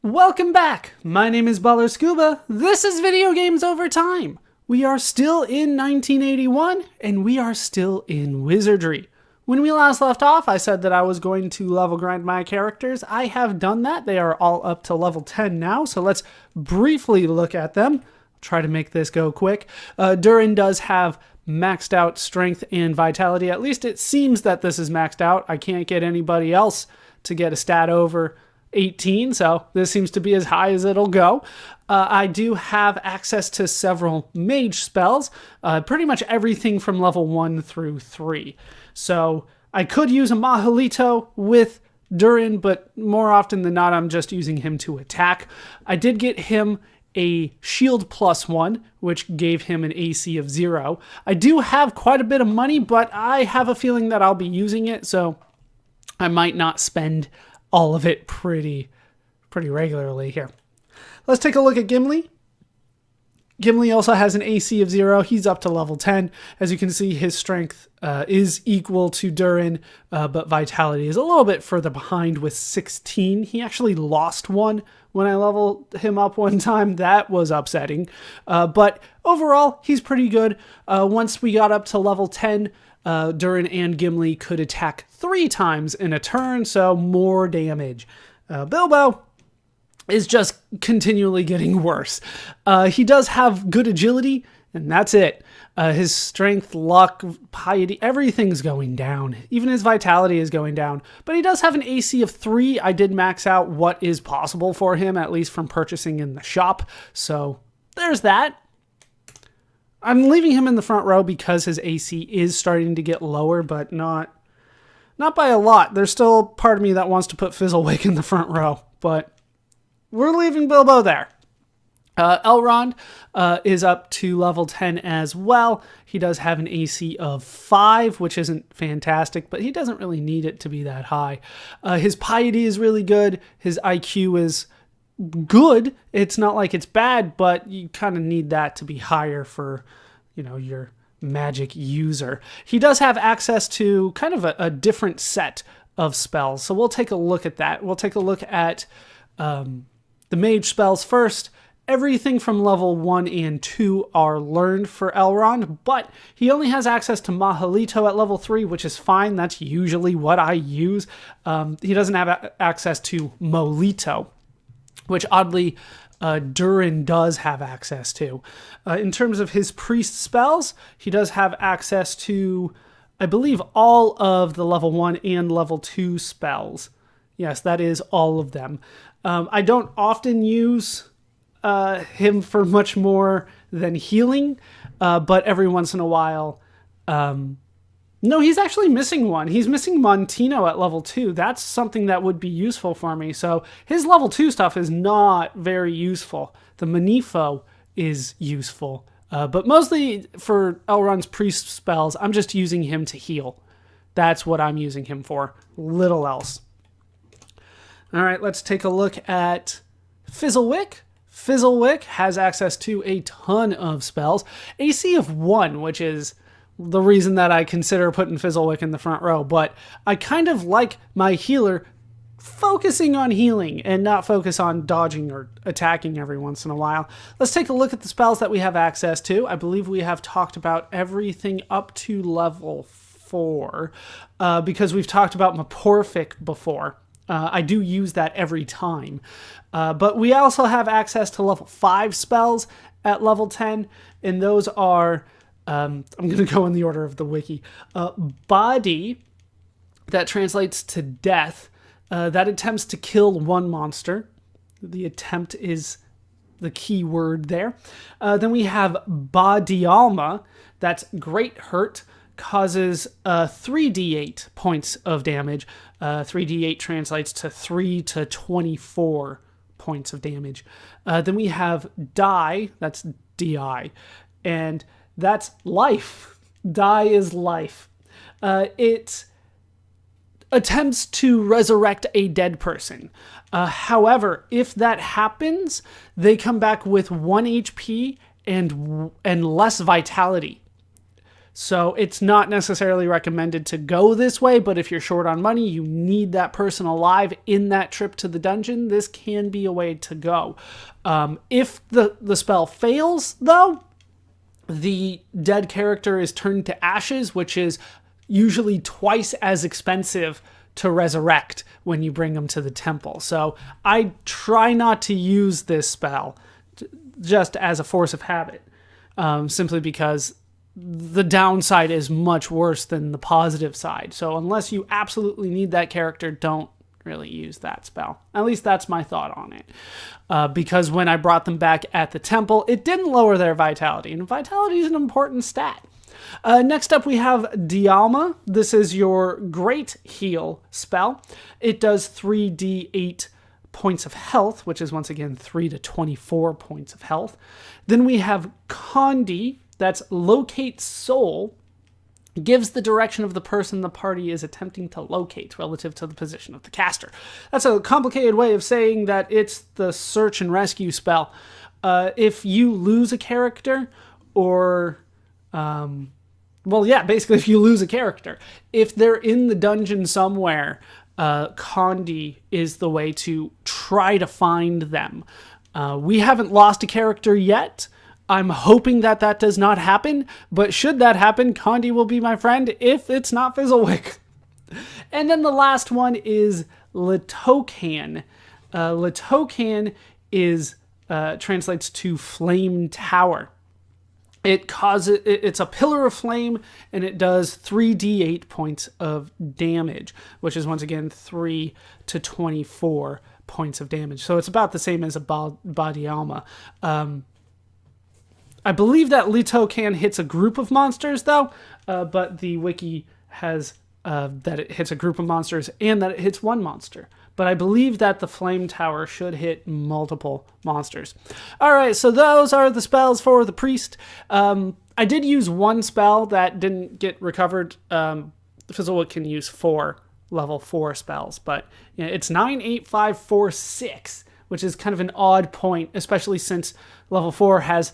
Welcome back! My name is ballerscuba. This is Video Games Over Time. We are still in 1981, and we are still in Wizardry. When we last left off, I said that I was going to level grind my characters. I have done that. They are all up to level 10 now, so let's briefly look at them. I'll try to make this go quick. Durin does have maxed out strength and vitality. At least it seems that this is maxed out. I can't get anybody else to get a stat over 18, so this seems to be as high as it'll go. I do have access to several mage spells, pretty much everything from level 1 through 3. So I could use a Mahalito with Durin, but more often than not, I'm just using him to attack. I did get him a shield +1, which gave him an AC of 0. I do have quite a bit of money, but I have a feeling that I'll be using it, so I might not spend all of it pretty regularly here. Let's take a look at Gimli. Gimli also has an AC of 0. He's up to level 10. As you can see, his strength is equal to Durin, but vitality is a little bit further behind with 16. He actually lost one when I leveled him up one time. That was upsetting. But overall, he's pretty good. Once we got up to level 10, Durin and Gimli could attack 3 times in a turn, so more damage. Bilbo is just continually getting worse. He does have good agility, and that's it. His strength, luck, piety, everything's going down. Even his vitality is going down. But he does have an AC of 3. I did max out what is possible for him, at least from purchasing in the shop. So there's that. I'm leaving him in the front row because his AC is starting to get lower, but not by a lot. There's still part of me that wants to put Fizzlewick in the front row, but we're leaving Bilbo there. Elrond is up to level 10 as well. He does have an AC of 5, which isn't fantastic, but he doesn't really need it to be that high. His piety is really good. His IQ is good. It's not like it's bad, but you kind of need that to be higher for, your magic user. He does have access to kind of a different set of spells, so we'll take a look at that. We'll take a look at the mage spells first. Everything from level 1 and 2 are learned for Elrond, but he only has access to Mahalito at level 3, which is fine. That's usually what I use. He doesn't have access to Molito, which oddly Durin does have access to. In terms of his priest spells, he does have access to, I believe, all of the level 1 and level 2 spells. Yes, that is all of them. I don't often use him for much more than healing, but every once in a while... No, he's actually missing one. He's missing Montino at level 2. That's something that would be useful for me. So his level 2 stuff is not very useful. The Manifo is useful. But mostly for Elrond's priest spells, I'm just using him to heal. That's what I'm using him for. Little else. All right, let's take a look at Fizzlewick. Fizzlewick has access to a ton of spells. AC of 1, which is the reason that I consider putting Fizzlewick in the front row, but I kind of like my healer focusing on healing and not focus on dodging or attacking every once in a while. Let's take a look at the spells that we have access to. I believe we have talked about everything up to level 4 because we've talked about Maporfic before. I do use that every time. But we also have access to level 5 spells at level 10, and those are... I'm going to go in the order of the wiki. Body, that translates to death. That attempts to kill one monster. The attempt is the key word there. Then we have Badialma. That's great hurt. Causes 3d8 points of damage. 3d8 translates to 3 to 24 points of damage. Then we have Die. That's DI. And that's life. Die is life. It attempts to resurrect a dead person. However, if that happens, they come back with 1 HP and less vitality. So it's not necessarily recommended to go this way, but if you're short on money, you need that person alive in that trip to the dungeon, this can be a way to go. If the spell fails, though, the dead character is turned to ashes, which is usually twice as expensive to resurrect when you bring them to the temple. So I try not to use this spell just as a force of habit, simply because the downside is much worse than the positive side. So unless you absolutely need that character, don't really use that spell. At least that's my thought on it. Because when I brought them back at the temple, it didn't lower their vitality, and vitality is an important stat. Next up, we have Dialma. This is your Great Heal spell. It does 3d8 points of health, which is once again 3 to 24 points of health. Then we have Condi. That's Locate Soul. Gives the direction of the person the party is attempting to locate relative to the position of the caster. That's a complicated way of saying that it's the search and rescue spell. If you lose a character, or basically if you lose a character, if they're in the dungeon somewhere, Condi is the way to try to find them. We haven't lost a character yet. I'm hoping that that does not happen, but should that happen, Condi will be my friend if it's not Fizzlewick. And then the last one is Litokan. Litokan translates to Flame Tower. It's a pillar of flame, and it does 3d8 points of damage, which is once again 3 to 24 points of damage. So it's about the same as a Badialma. I believe that Litokan hits a group of monsters, though, but the wiki has that it hits a group of monsters and that it hits one monster. But I believe that the Flame Tower should hit multiple monsters. All right, so those are the spells for the priest. I did use one spell that didn't get recovered. Fizzlewick can use 4 level 4 spells, but it's 9, 8, 5, 4, 6. Which is kind of an odd point, especially since level 4 has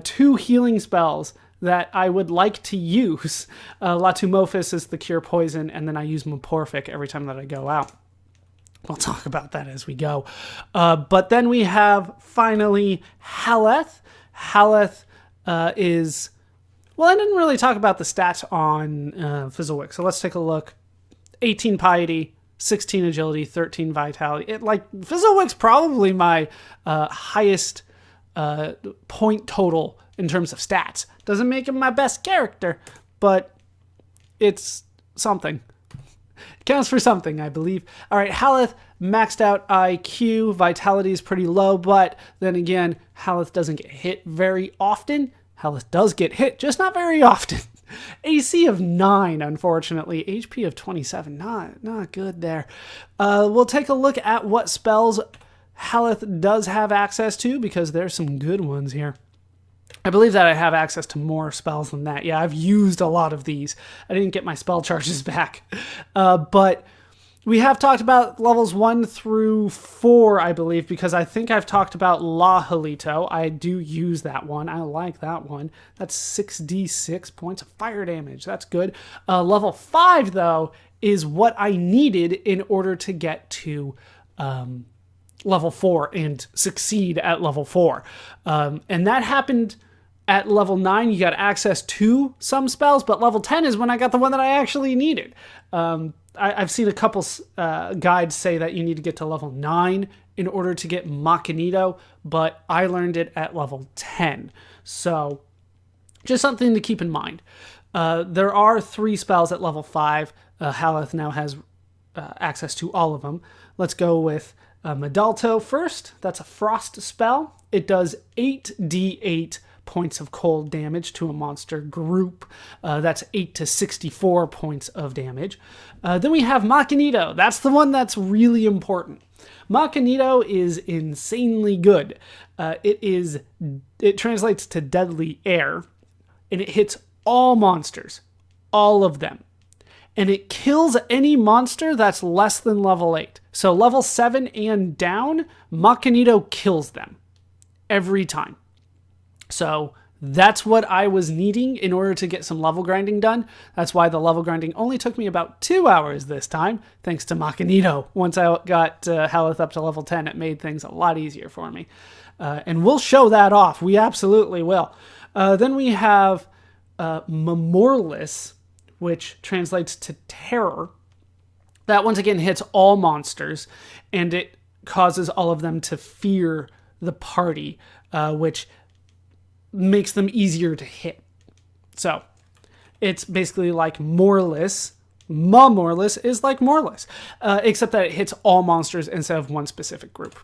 2 healing spells that I would like to use. Latumofis is the cure poison, and then I use Moporphic every time that I go out. We'll talk about that as we go. But then we have, finally, Halath. Halath is... Well, I didn't really talk about the stats on Fizzlewick, so let's take a look. 18 Piety, 16 agility, 13 vitality. Fizzlewick's probably my highest point total in terms of stats. Doesn't make him my best character, but it's something. It counts for something, I believe. All right, Halath, maxed out IQ. Vitality is pretty low, but then again, Halath doesn't get hit very often. Halath does get hit, just not very often. AC of 9, unfortunately. HP of 27, not good there. We'll take a look at what spells Halath does have access to, because there's some good ones here. I believe that I have access to more spells than that. Yeah, I've used a lot of these. I didn't get my spell charges back. But we have talked about levels 1 through 4, I believe, because I think I've talked about La Halito. I do use that one. I like that one. That's 6d6 points of fire damage. That's good. Level 5, though, is what I needed in order to get to level 4 and succeed at level 4. And that happened at level 9. You got access to some spells, but level 10 is when I got the one that I actually needed. I've seen a couple guides say that you need to get to level 9 in order to get Machinito, but I learned it at level 10. So just something to keep in mind. There are 3 spells at level 5. Halath now has access to all of them. Let's go with Medalto first. That's a frost spell. It does 8d8 points of cold damage to a monster group. That's 8 to 64 points of damage. Then we have Machinito. That's the one that's really important. Machinito is insanely good. It translates to deadly air, and it hits all monsters, all of them. And it kills any monster that's less than level 8. So level 7 and down, Machinito kills them every time. So That's what I was needing in order to get some level grinding done. That's why the level grinding only took me about 2 hours this time, thanks to Machinito. Once I got Halath up to level 10, it made things a lot easier for me. And we'll show that off. We absolutely will. Then we have Memoreless, which translates to terror. That once again hits all monsters, and it causes all of them to fear the party, which makes them easier to hit. So it's basically like Moreless. Memoreless is like Moreless, except that it hits all monsters instead of one specific group.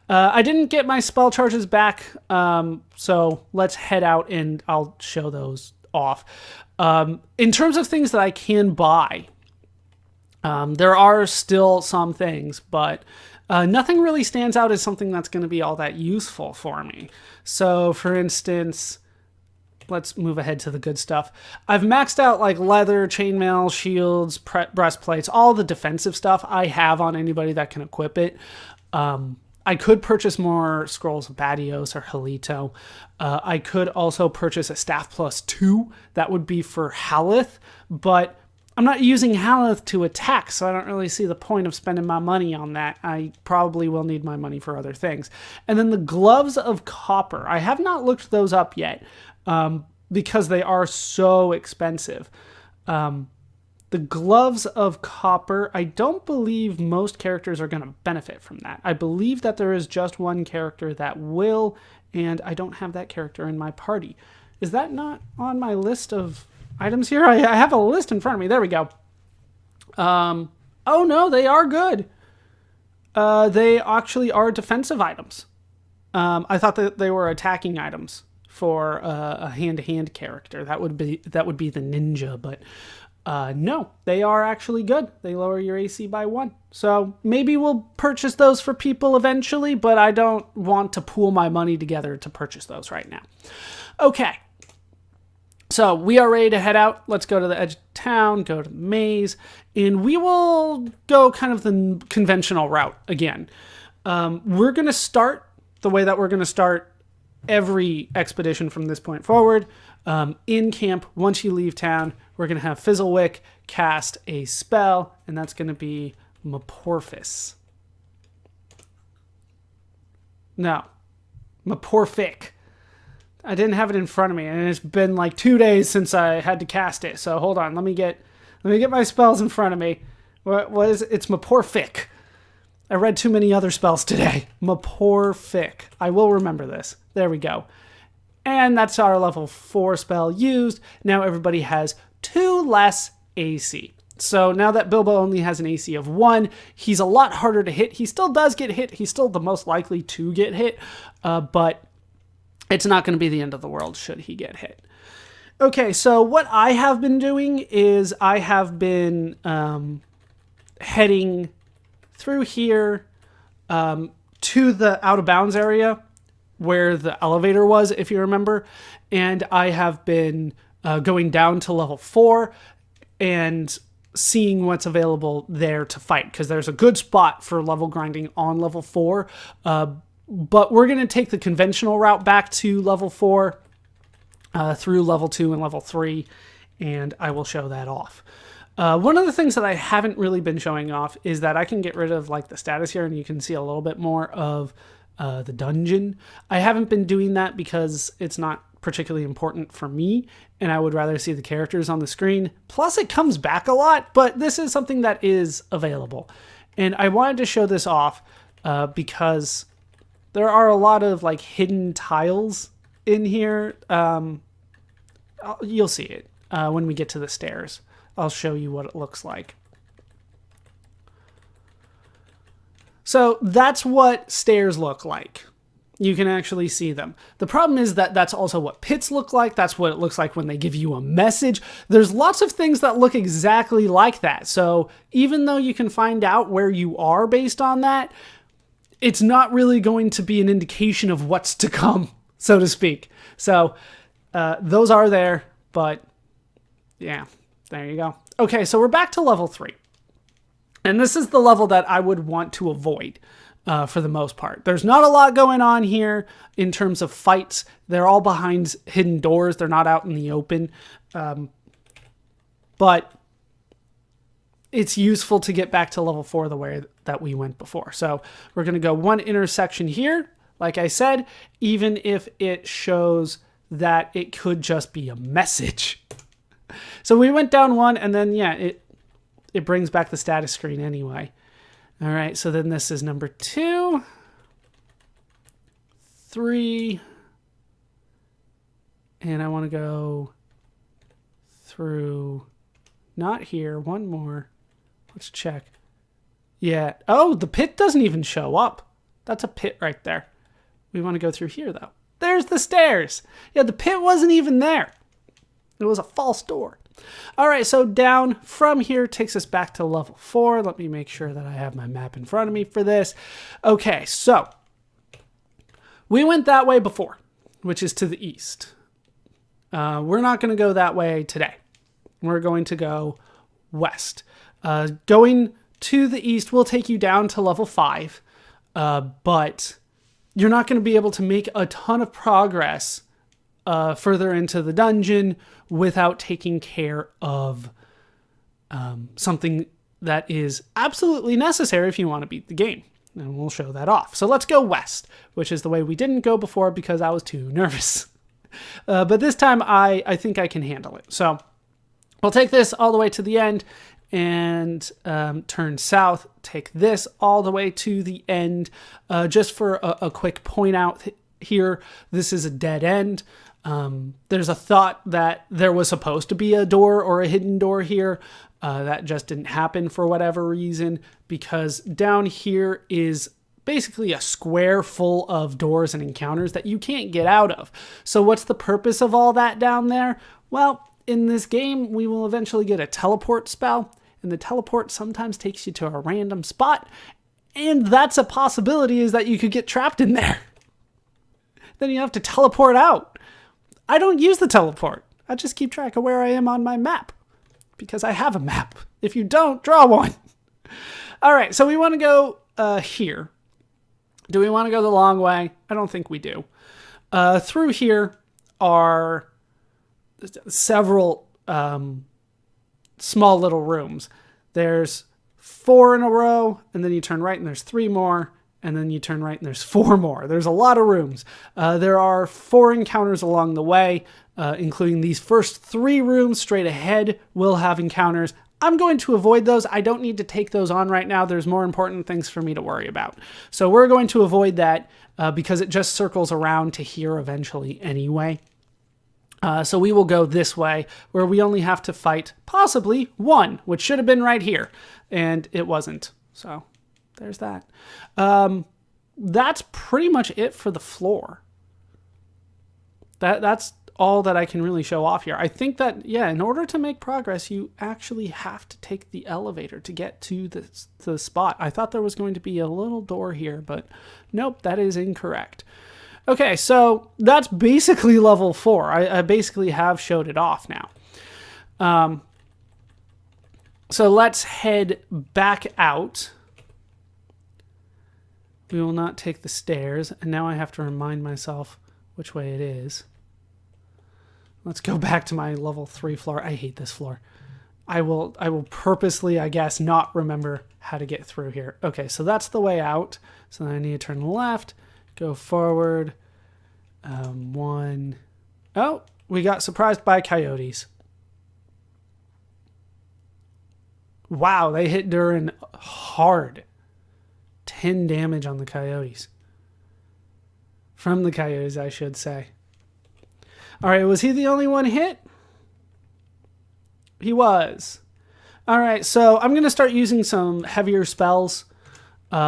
I didn't get my spell charges back, so let's head out and I'll show those off. In terms of things that I can buy, there are still some things, but nothing really stands out as something that's going to be all that useful for me. So, for instance, let's move ahead to the good stuff. I've maxed out like leather, chainmail, shields, breastplates, all the defensive stuff I have on anybody that can equip it. I could purchase more Scrolls of Badios or Halito. I could also purchase a Staff +2. That would be for Halath, but I'm not using Halath to attack, so I don't really see the point of spending my money on that. I probably will need my money for other things. And then the Gloves of Copper. I have not looked those up yet because they are so expensive. The Gloves of Copper, I don't believe most characters are going to benefit from that. I believe that there is just one character that will, and I don't have that character in my party. Is that not on my list of items here? I have a list in front of me. There we go. Oh no, they are good. They actually are defensive items. I thought that they were attacking items for a hand-to-hand character. That would be the ninja, but no, they are actually good. They lower your AC by 1. So maybe we'll purchase those for people eventually, but I don't want to pool my money together to purchase those right now. Okay. So we are ready to head out. Let's go to the edge of town, go to the maze, and we will go kind of the conventional route again. We're going to start the way that we're going to start every expedition from this point forward. In camp, once you leave town, we're going to have Fizzlewick cast a spell, and that's going to be Meporphis. No, Meporphic. I didn't have it in front of me, and it's been like 2 days since I had to cast it. So hold on, let me get my spells in front of me. What is it? It's Meporphic. I read too many other spells today. Meporphic. I will remember this. There we go. And that's our level 4 spell used. Now everybody has 2 less AC. So now that Bilbo only has an AC of 1, he's a lot harder to hit. He still does get hit. He's still the most likely to get hit, but it's not going to be the end of the world should he get hit. Okay, so what I have been doing is I have been heading through here to the out of bounds area where the elevator was, if you remember, and I have been going down to level 4 and seeing what's available there to fight, because there's a good spot for level grinding on level 4, but we're going to take the conventional route back to level 4 through level 2 and level 3, and I will show that off. One of the things that I haven't really been showing off is that I can get rid of like the status here, and you can see a little bit more of the dungeon. I haven't been doing that because it's not particularly important for me, and I would rather see the characters on the screen. Plus, it comes back a lot, but this is something that is available. And I wanted to show this off because there are a lot of like hidden tiles in here. You'll see it when we get to the stairs. I'll show you what it looks like. So that's what stairs look like. You can actually see them. The problem is that that's also what pits look like. That's what it looks like when they give you a message. There's lots of things that look exactly like that. So even though you can find out where you are based on that, it's not really going to be an indication of what's to come, so to speak. So those are there, but yeah, there you go. Okay, so we're back to level 3. And this is the level that I would want to avoid. for the most part. There's not a lot going on here in terms of fights. They're all behind hidden doors. They're not out in the open. But it's useful to get back to level 4 the way that we went before. So we're going to go one intersection here. Like I said, even if it shows that it could just be a message. So we went down one, and then, yeah, it brings back the status screen anyway. All right, so then this is number 2, 3, and I want to go through, not here, one more. Let's check. Yeah. Oh, the pit doesn't even show up. That's a pit right there. We want to go through here, though. There's the stairs. Yeah, the pit wasn't even there. It was a false door. All right, so down from here takes us back to level 4. Let me make sure that I have my map in front of me for this. Okay, so we went that way before, which is to the east. We're not going to go that way today. We're going to go west. Going to the east will take you down to level 5, but you're not going to be able to make a ton of progress further into the dungeon without taking care of something that is absolutely necessary if you want to beat the game. And we'll show that off. So let's go west, which is the way we didn't go before because I was too nervous. But this time I think I can handle it. So we'll take this all the way to the end and turn south. Take this all the way to the end. Just for a quick point out here, this is a dead end. There's a thought that there was supposed to be a door or a hidden door here. That just didn't happen for whatever reason, because down here is basically a square full of doors and encounters that you can't get out of. So what's the purpose of all that down there? Well, in this game, we will eventually get a teleport spell, and the teleport sometimes takes you to a random spot, and that's a possibility, is that you could get trapped in there. Then you have to teleport out. I don't use the teleport. I just keep track of where I am on my map, because I have a map. If you don't, draw one. All right, so we want to go here. Do we want to go the long way? I don't think we do. Through here are several small little rooms. There's 4 in a row, and then you turn right and there's 3 more, and then you turn right and there's 4 more. There's a lot of rooms. There are 4 encounters along the way, including these first 3 rooms straight ahead will have encounters. I'm going to avoid those. I don't need to take those on right now. There's more important things for me to worry about. So we're going to avoid that because it just circles around to here eventually anyway. So we will go this way, where we only have to fight possibly 1, which should have been right here, and it wasn't. So there's that. That's pretty much it for the floor. That's all that I can really show off here. I think that, yeah, in order to make progress, you actually have to take the elevator to get to the spot. I thought there was going to be a little door here, but nope, that is incorrect. Okay, so that's basically level 4. I basically have showed it off now. So let's head back out. We will not take the stairs, and now I have to remind myself which way it is. Let's go back to my level 3 floor. I hate this floor. I will purposely, I guess, not remember how to get through here. Okay, so that's the way out. So then I need to turn left, go forward. 1. Oh, we got surprised by coyotes. Wow, they hit Durin hard. 10 damage on the coyotes. From the coyotes, I should say. All right, was he the only one hit? He was. All right, so I'm going to start using some heavier spells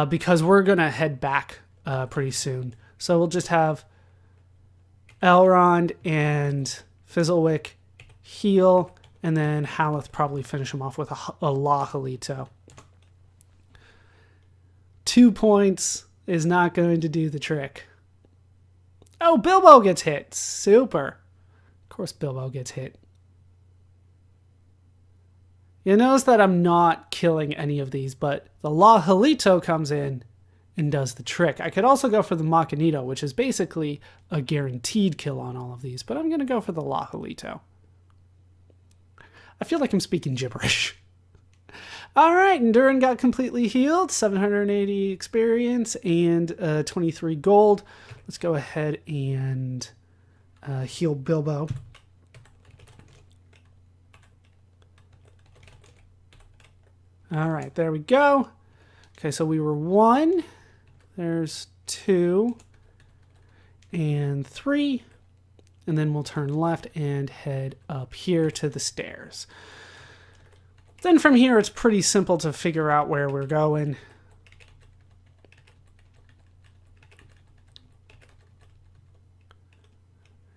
because we're going to head back pretty soon. So we'll just have Elrond and Fizzlewick heal, and then Halath probably finish him off with a Halito. 2 points is not going to do the trick. Oh, Bilbo gets hit. Super. Of course Bilbo gets hit. You notice that I'm not killing any of these, but the Halito comes in and does the trick. I could also go for the Machinito, which is basically a guaranteed kill on all of these, but I'm going to go for the Lajalito. I feel like I'm speaking gibberish. All right, Endurin got completely healed, 780 experience and 23 gold. Let's go ahead and heal Bilbo. All right, there we go. Okay, so we were 1. There's 2 and 3. And then we'll turn left and head up here to the stairs. Then from here, it's pretty simple to figure out where we're going.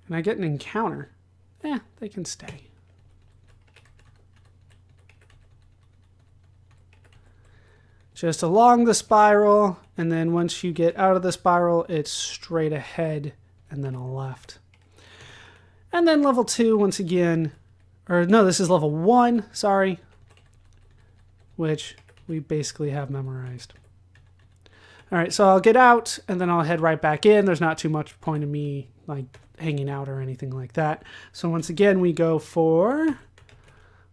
And I get an encounter. They can stay. Just along the spiral, and then once you get out of the spiral, it's straight ahead and then a left. And then level 2, once again, or no, this is level 1, sorry, which we basically have memorized. All right, so I'll get out, and then I'll head right back in. There's not too much point in me like hanging out or anything like that. So once again, we go for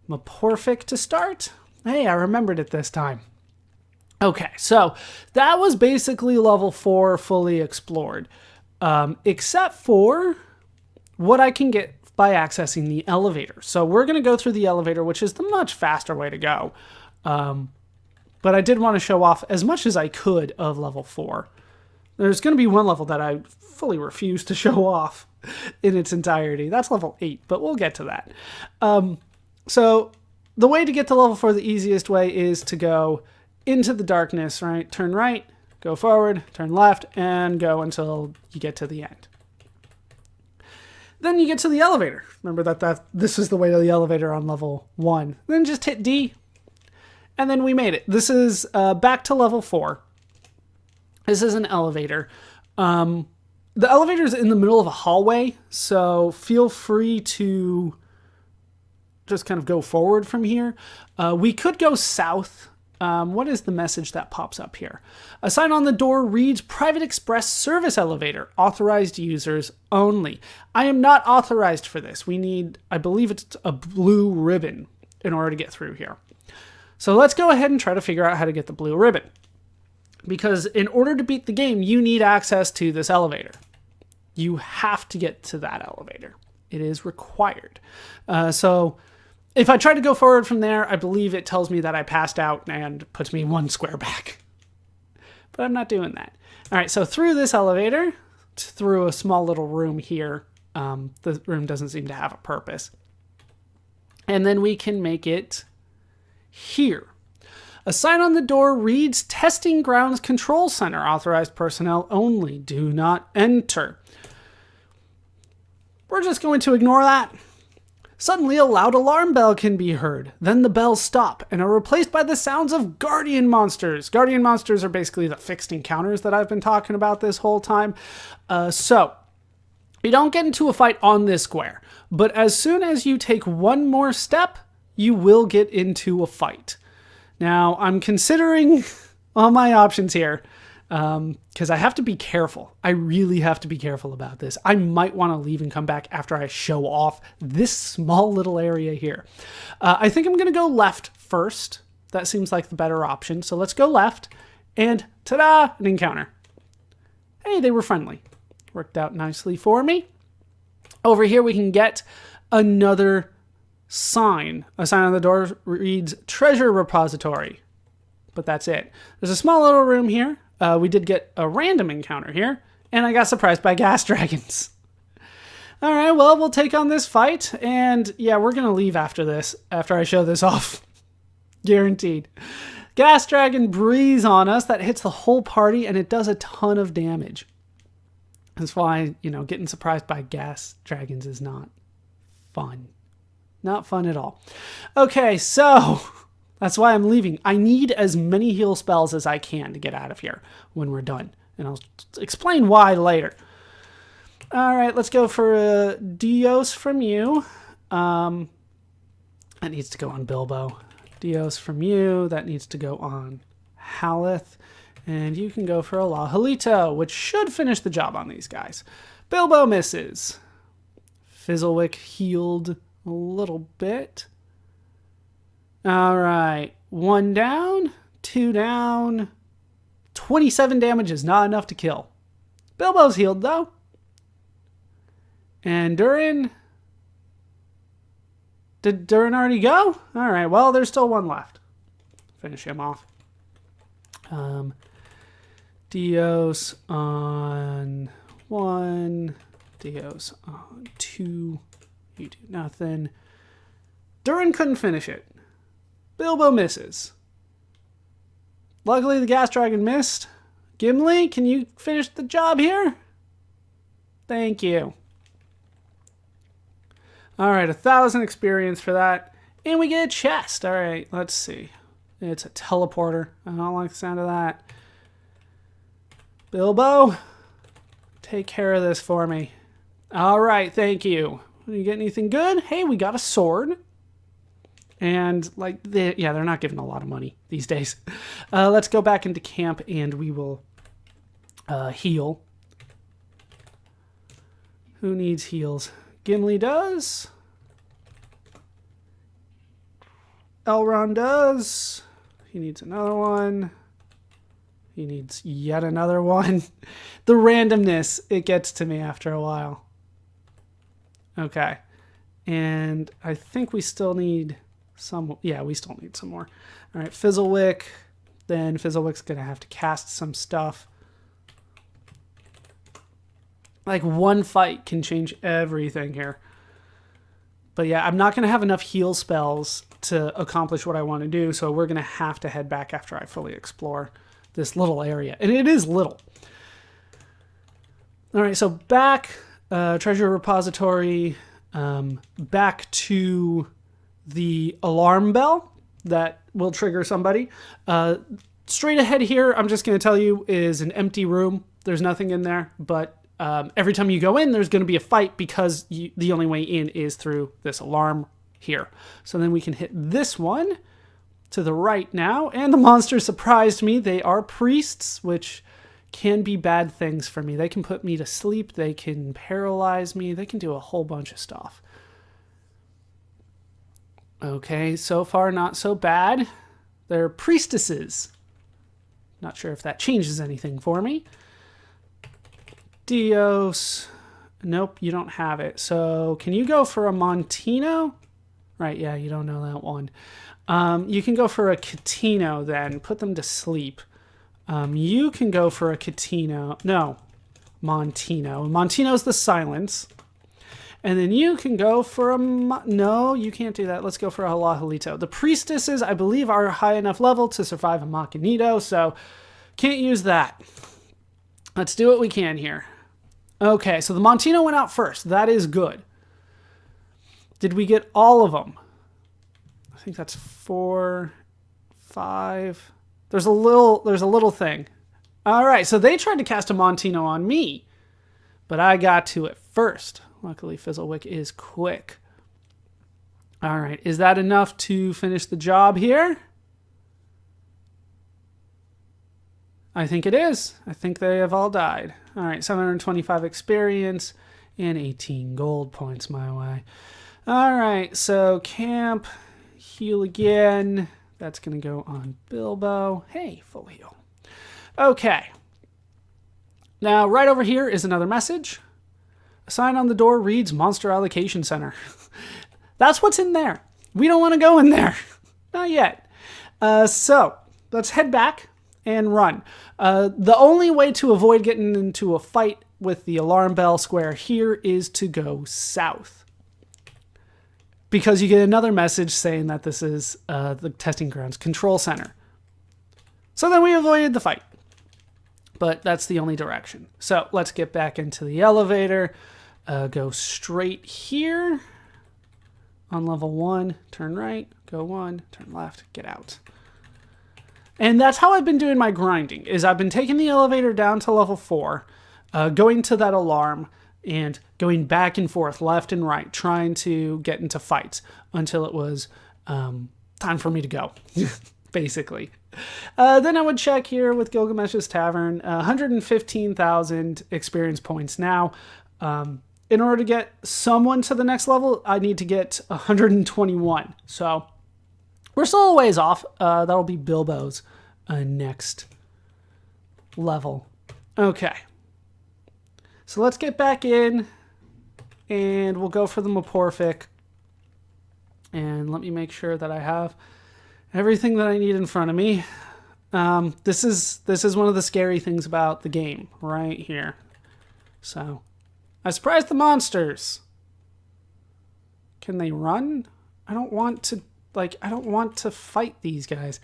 Meporphic to start. Hey, I remembered it this time. Okay, so that was basically level 4 fully explored, except for what I can get by accessing the elevator. So we're going to go through the elevator, which is the much faster way to go. But I did want to show off as much as I could of level 4. There's going to be one level that I fully refuse to show off in its entirety. That's level 8, but we'll get to that. So the way to get to level 4, the easiest way is to go into the darkness, right? Turn right, go forward, turn left, and go until you get to the end. Then you get to the elevator. Remember that this is the way to the elevator on level 1. Then just hit D, and then we made it. This is back to level 4. This is an elevator. The elevator is in the middle of a hallway, so feel free to just kind of go forward from here. We could go south. What is the message that pops up here? A sign on the door reads Private Express Service Elevator, authorized users only. I am not authorized for this. We need, I believe it's a blue ribbon in order to get through here. So let's go ahead and try to figure out how to get the blue ribbon. Because in order to beat the game, you need access to this elevator. You have to get to that elevator. It is required. So if I try to go forward from there, I believe it tells me that I passed out and puts me 1 square back. But I'm not doing that. All right, so through this elevator, through a small little room here. The room doesn't seem to have a purpose. And then we can make it here. A sign on the door reads Testing Grounds Control Center. Authorized personnel only. Do not enter. We're just going to ignore that. Suddenly, a loud alarm bell can be heard. Then the bells stop and are replaced by the sounds of guardian monsters. Guardian monsters are basically the fixed encounters that I've been talking about this whole time. So, you don't get into a fight on this square, but as soon as you take one more step, you will get into a fight. Now, I'm considering all my options here, because I have to be careful. I really have to be careful about this. I might want to leave and come back after I show off this small little area here. I think I'm going to go left first. That seems like the better option. So let's go left, and ta-da, an encounter. Hey, they were friendly. Worked out nicely for me. Over here we can get another sign. A sign on the door reads Treasure Repository. But that's it. There's a small little room here. We did get a random encounter here, and I got surprised by gas dragons. All right, well, we'll take on this fight, and yeah, we're going to leave after this, after I show this off. Guaranteed. Gas dragon breathes on us. That hits the whole party, and it does a ton of damage. That's why, getting surprised by gas dragons is not fun. Not fun at all. Okay, so that's why I'm leaving. I need as many heal spells as I can to get out of here when we're done. And I'll explain why later. All right, let's go for Dios from you. That needs to go on Bilbo. Dios from you. That needs to go on Halath. And you can go for a Halath, which should finish the job on these guys. Bilbo misses. Fizzlewick healed a little bit. All right. 1 down, 2 down. 27 damage is not enough to kill. Bilbo's healed, though. And Durin... Did Durin already go? All right, well, there's still one left. Finish him off. Dios on 1. Dios on 2. You do nothing. Durin couldn't finish it. Bilbo misses. Luckily, the gas dragon missed. Gimli, can you finish the job here? Thank you. All right, 1,000 experience for that. And we get a chest. All right, let's see. It's a teleporter. I don't like the sound of that. Bilbo, take care of this for me. All right, thank you. Did you get anything good? Hey, we got a sword. And they're not giving a lot of money these days. Let's go back into camp and we will heal. Who needs heals? Gimli does. Elrond does. He needs another one. He needs yet another one. The randomness, it gets to me after a while. Okay. And I think we still need some... Yeah, we still need some more. All right, Fizzlewick. Then Fizzlewick's going to have to cast some stuff. Like, one fight can change everything here. But yeah, I'm not going to have enough heal spells to accomplish what I want to do, so we're going to have to head back after I fully explore this little area. And it is little. All right, so back, treasure repository, back to the alarm bell that will trigger somebody. Straight ahead here, I'm just going to tell you, is an empty room. There's nothing in there, but every time you go in, there's going to be a fight because the only way in is through this alarm here. So then we can hit this one to the right now. And the monsters surprised me. They are priests, which can be bad things for me. They can put me to sleep. They can paralyze me. They can do a whole bunch of stuff. Okay, so far not so bad. They're priestesses. Not sure if that changes anything for me. Dios. Nope, you don't have it. So can you go for a Montino? Right, yeah, you don't know that one. You can go for a Catino then. Put them to sleep. You can go for a Catino. No, Montino. Montino's the silence. And then you can go for a... No, you can't do that. Let's go for a Halath. The priestesses, I believe, are high enough level to survive a Machinito, so can't use that. Let's do what we can here. Okay, so the Montino went out first. That is good. Did we get all of them? I think that's 4, 5. There's a little thing. All right, so they tried to cast a Montino on me, but I got to it first. Luckily, Fizzlewick is quick. All right, is that enough to finish the job here? I think it is. I think they have all died. All right, 725 experience and 18 gold points my way. All right, so camp, heal again. That's going to go on Bilbo. Hey, full heal. Okay. Now, right over here is another message. A sign on the door reads Monster Allocation Center. That's what's in there. We don't want to go in there. Not yet. So, let's head back and run. The only way to avoid getting into a fight with the alarm bell square here is to go south. Because you get another message saying that this is the testing grounds control center. So then we avoided the fight. But that's the only direction. So let's get back into the elevator. Go straight here. On level 1, turn right, go 1, turn left, get out. And that's how I've been doing my grinding, is I've been taking the elevator down to level 4, going to that alarm, and going back and forth, left and right, trying to get into fights until it was time for me to go. basically. Then I would check here with Gilgamesh's Tavern, 115,000 experience points. Now, in order to get someone to the next level, I need to get 121. So we're still a ways off. That'll be Bilbo's next level. Okay. So let's get back in and we'll go for the Meporphic. And let me make sure that I have everything that I need in front of me. This is one of the scary things about the game right here. So I surprised the monsters. Can they run? I don't want to fight these guys.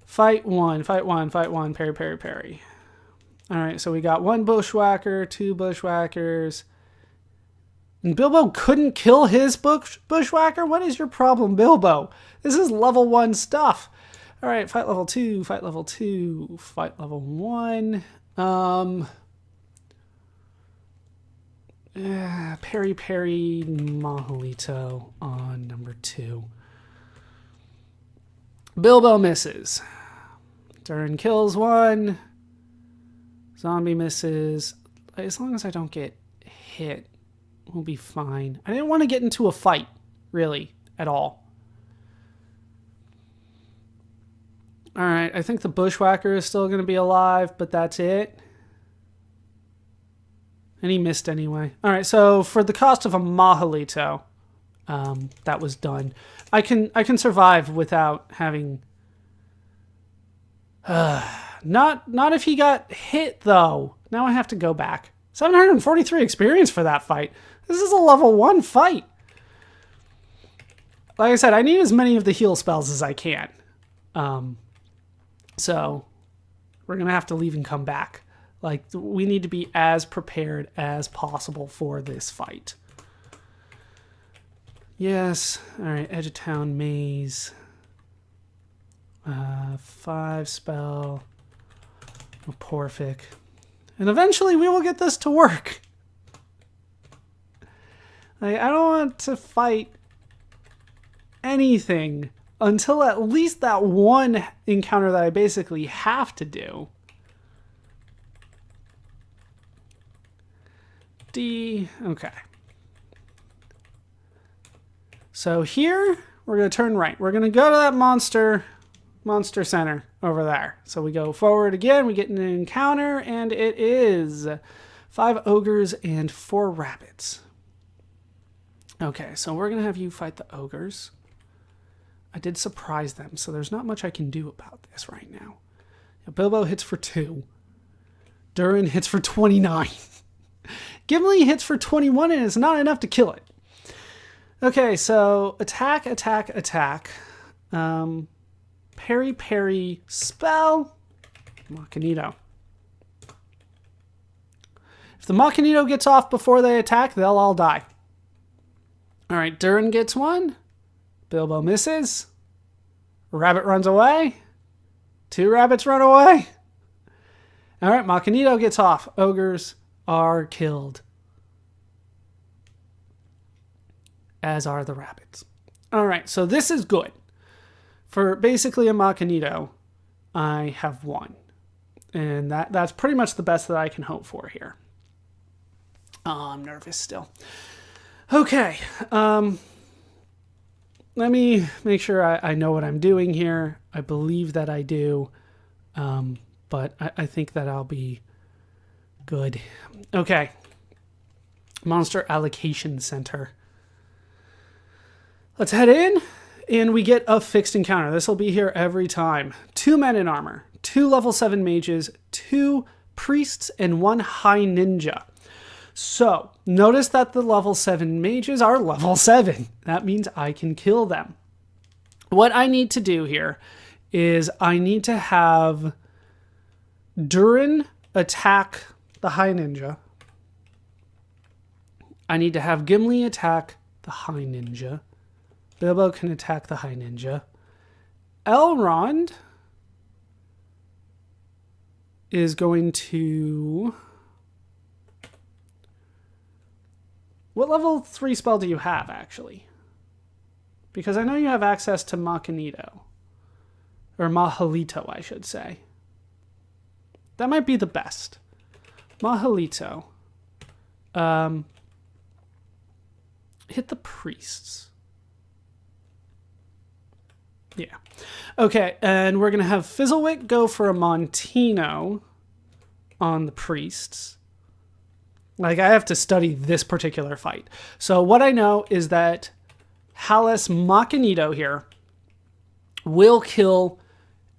Fight one, parry, parry, parry. All right, so we got one bushwhacker, two bushwhackers. And Bilbo couldn't kill his bushwhacker? What is your problem, Bilbo? This is level 1 stuff. All right, fight level 2, fight level 2, fight level 1. Parry, parry, Mahalito on number 2. Bilbo misses. Durin kills one. Zombie misses. As long as I don't get hit, we'll be fine. I didn't want to get into a fight, really, at all. All right, I think the bushwhacker is still going to be alive, but that's it. And he missed anyway. All right, so for the cost of a Mahalito, that was done. I can survive without having... Not if he got hit, though. Now I have to go back. 743 experience for that fight. This is a level 1 fight. Like I said, I need as many of the heal spells as I can. So we're going to have to leave and come back. Like, we need to be as prepared as possible for this fight. Yes. All right, Edge of Town Maze. 5 spell. Meporphic. And eventually we will get this to work. Like, I don't want to fight anything until at least that one encounter that I basically have to do. D. Okay. So here, we're going to turn right. We're going to go to that monster center over there. So we go forward again, we get an encounter, and it is 5 ogres and 4 rabbits. Okay, so we're going to have you fight the ogres. I did surprise them, so there's not much I can do about this right now. Bilbo hits for 2. Durin hits for 29. Gimli hits for 21, and it's not enough to kill it. Okay, so attack, attack, attack. Parry, parry, spell. Machinito. If the Machinito gets off before they attack, they'll all die. All right, Durin gets one. Bilbo misses. Rabbit runs away. 2 rabbits run away. All right, Machinito gets off. Ogres are killed. As are the rabbits. All right, so this is good. For basically a Machinito, I have 1. And that's pretty much the best that I can hope for here. Oh, I'm nervous still. Okay. Let me make sure I know what I'm doing here. I believe that I do. But I think that I'll be good. Okay. Monster Allocation Center. Let's head in. And we get a fixed encounter. This will be here every time. 2 men in armor, 2 level 7 mages, 2 priests, and 1 high ninja. So, notice that the level 7 mages are level 7. That means I can kill them. What I need to do here is I need to have Durin attack the high ninja. I need to have Gimli attack the high ninja. Bilbo can attack the high ninja. Elrond is going to... What level 3 spell do you have, actually? Because I know you have access to Machinito. Or Mahalito, I should say. That might be the best. Mahalito. Hit the priests. Yeah. Okay, and we're going to have Fizzlewick go for a Montino on the priests. Like, I have to study this particular fight. So what I know is that Halath Machinito here will kill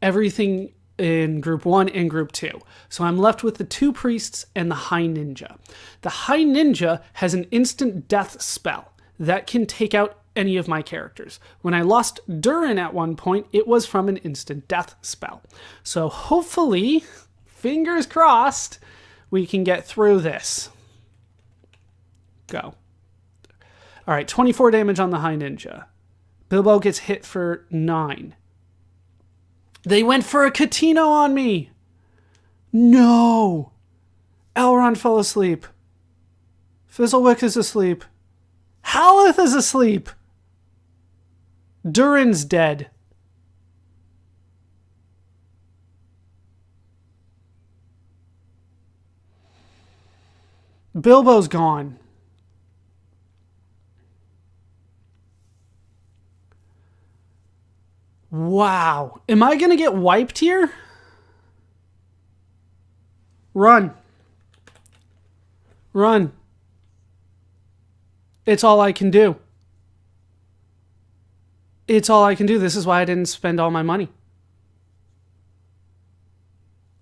everything in group 1 and group 2. So I'm left with the 2 priests and the High Ninja. The High Ninja has an instant death spell that can take out any of my characters. When I lost Durin at one point, it was from an instant death spell. So hopefully, fingers crossed, we can get through this. Go. All right, 24 damage on the High Ninja. Bilbo gets hit for 9. They went for a Catino on me. No. Elrond fell asleep. Fizzlewick is asleep. Halath is asleep. Durin's dead. Bilbo's gone. Wow. Am I going to get wiped here? Run. Run. It's all I can do. It's all I can do. This is why I didn't spend all my money.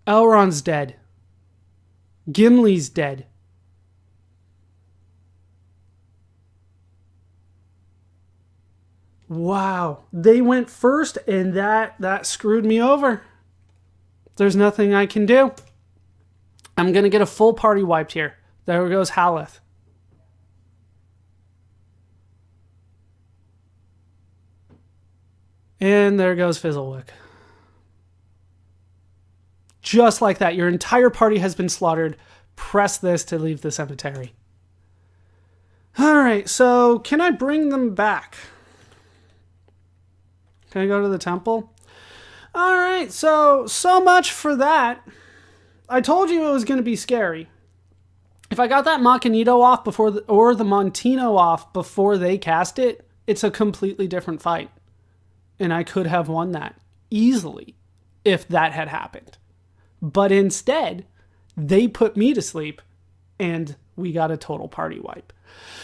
Elrond's dead. Gimli's dead. Wow. They went first and that screwed me over. There's nothing I can do. I'm going to get a full party wiped here. There goes Halath. And there goes Fizzlewick. Just like that. Your entire party has been slaughtered. Press this to leave the cemetery. Alright, so can I bring them back? Can I go to the temple? Alright, so much for that. I told you it was going to be scary. If I got that Machinito off before or the Montino off before they cast it, it's a completely different fight. And I could have won that easily if that had happened. But instead, they put me to sleep and we got a total party wipe.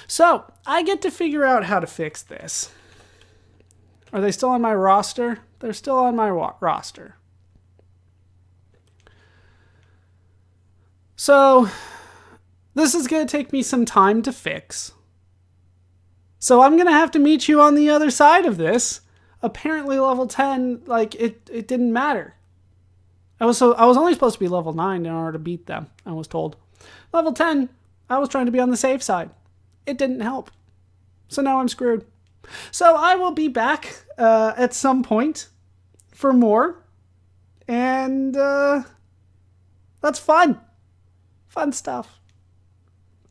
So I get to figure out how to fix this. Are they still on my roster? They're still on my roster. So this is going to take me some time to fix. So I'm going to have to meet you on the other side of this. Apparently level 10, like, it didn't matter. I was only supposed to be level 9 in order to beat them, I was told. Level 10, I was trying to be on the safe side. It didn't help. So now I'm screwed. So I will be back at some point for more. And that's fun. Fun stuff.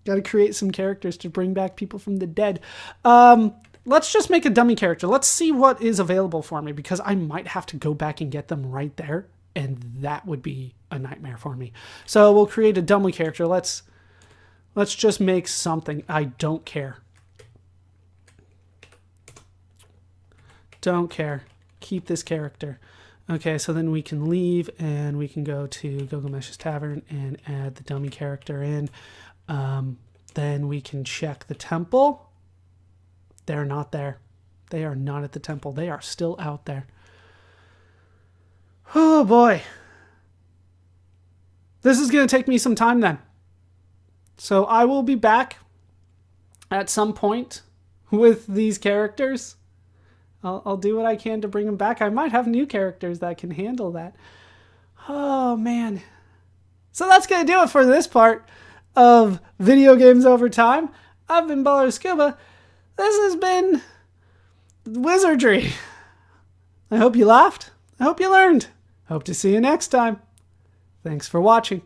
Got to create some characters to bring back people from the dead. Let's just make a dummy character. Let's see what is available for me, because I might have to go back and get them right there, and that would be a nightmare for me. So we'll create a dummy character. Let's just make something. I don't care. Don't care. Keep this character. Okay, so then we can leave and we can go to Gilgamesh's Tavern and add the dummy character in. Then we can check the temple. They're not there. They are not at the temple. They are still out there. Oh boy. This is going to take me some time then. So I will be back at some point with these characters. I'll do what I can to bring them back. I might have new characters that can handle that. Oh man. So that's going to do it for this part of Video Games Over Time. I've been ballerscuba. This has been Wizardry. I hope you laughed. I hope you learned. Hope to see you next time. Thanks for watching.